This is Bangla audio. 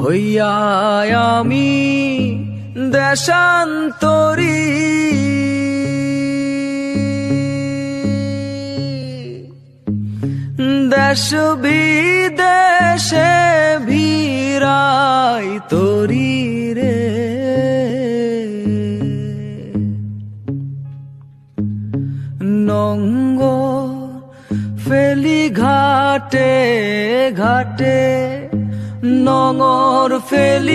হইয়া আমি দেশান্তরী, দেশ বিদেশে ভিড়াই তরি রে। নঙ্গর ফেলি ঘাটে ঘাটে, নঙর ফেলি